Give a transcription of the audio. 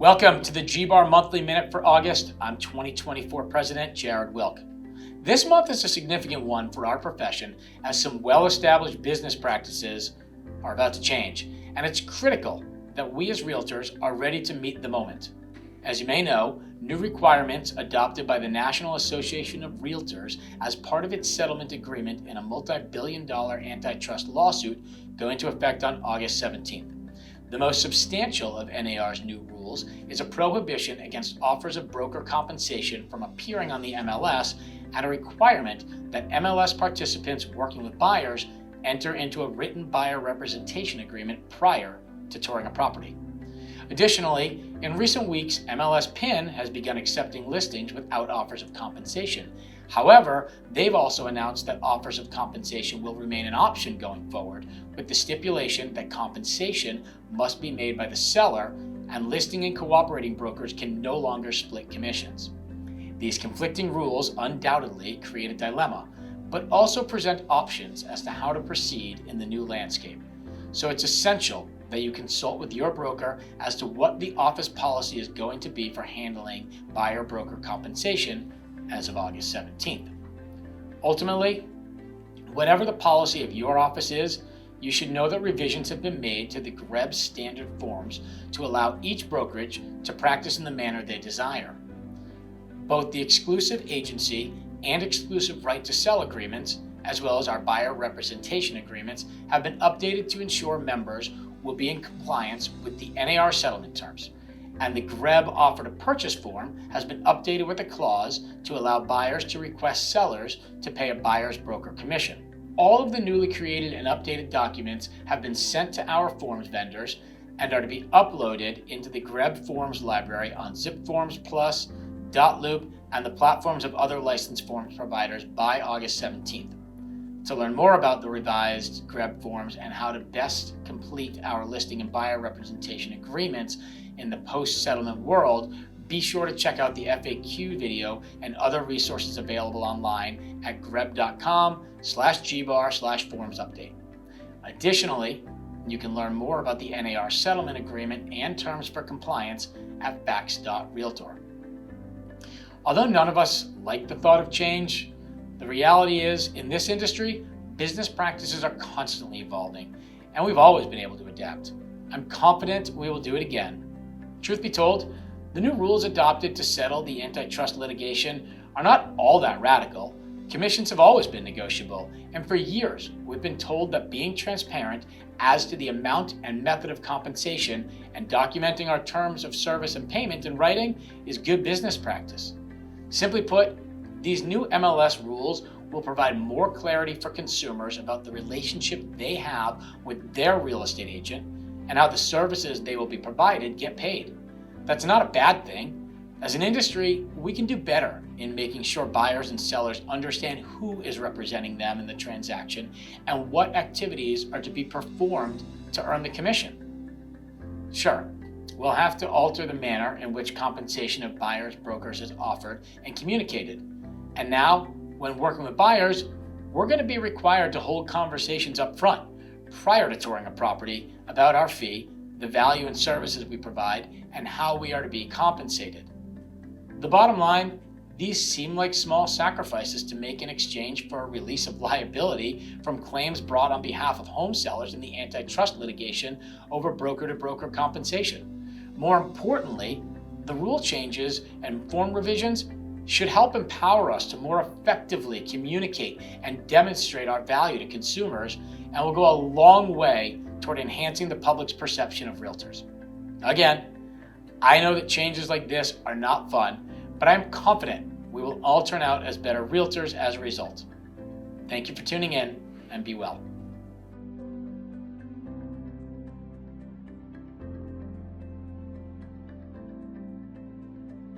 Welcome to the GBAR Monthly Minute for August. I'm 2024 President Jared Wilk. This month is a significant one for our profession as some well-established business practices are about to change, and it's critical that we as realtors are ready to meet the moment. As you may know, new requirements adopted by the National Association of Realtors as part of its settlement agreement in a multi-billion-dollar antitrust lawsuit go into effect on August 17th. The most substantial of NAR's new rules is a prohibition against offers of broker compensation from appearing on the MLS and a requirement that MLS participants working with buyers enter into a written buyer representation agreement prior to touring a property. Additionally, in recent weeks, MLS PIN has begun accepting listings without offers of compensation. However, they've also announced that offers of compensation will remain an option going forward, with the stipulation that compensation must be made by the seller and listing and cooperating brokers can no longer split commissions. These conflicting rules undoubtedly create a dilemma, but also present options as to how to proceed in the new landscape. So it's essential that you consult with your broker as to what the office policy is going to be for handling buyer-broker compensation as of August 17th. Ultimately, whatever the policy of your office is, you should know that revisions have been made to the GBAR standard forms to allow each brokerage to practice in the manner they desire. Both the exclusive agency and exclusive right to sell agreements, as well as our buyer representation agreements, have been updated to ensure members will be in compliance with the NAR settlement terms. And the GBAR offer to purchase form has been updated with a clause to allow buyers to request sellers to pay a buyer's broker commission. All of the newly created and updated documents have been sent to our forms vendors and are to be uploaded into the GBAR Forms library on ZipForms Plus, Dotloop, and the platforms of other licensed forms providers by August 17th. To learn more about the revised GBAR forms and how to best complete our listing and buyer representation agreements in the post-settlement world, be sure to check out the FAQ video and other resources available online at greb.com/gbar/forms update. Additionally, you can learn more about the NAR settlement agreement and terms for compliance at facts.realtor. Although none of us like the thought of change, the reality is, in this industry, business practices are constantly evolving, and we've always been able to adapt. I'm confident we will do it again. Truth be told, the new rules adopted to settle the antitrust litigation are not all that radical. Commissions have always been negotiable, and for years, we've been told that being transparent as to the amount and method of compensation and documenting our terms of service and payment in writing is good business practice. Simply put, these new MLS rules will provide more clarity for consumers about the relationship they have with their real estate agent and how the services they will be provided get paid. That's not a bad thing. As an industry, we can do better in making sure buyers and sellers understand who is representing them in the transaction and what activities are to be performed to earn the commission. Sure, we'll have to alter the manner in which compensation of buyers, brokers is offered and communicated. And now, when working with buyers, we're going to be required to hold conversations up front prior to touring a property about our fee, the value and services we provide, and how we are to be compensated. The bottom line, these seem like small sacrifices to make in exchange for a release of liability from claims brought on behalf of home sellers in the antitrust litigation over broker-to-broker compensation. More importantly, the rule changes and form revisions should help empower us to more effectively communicate and demonstrate our value to consumers, and will go a long way toward enhancing the public's perception of realtors. Again, I know that changes like this are not fun, but I'm confident we will all turn out as better realtors as a result. Thank you for tuning in, and be well.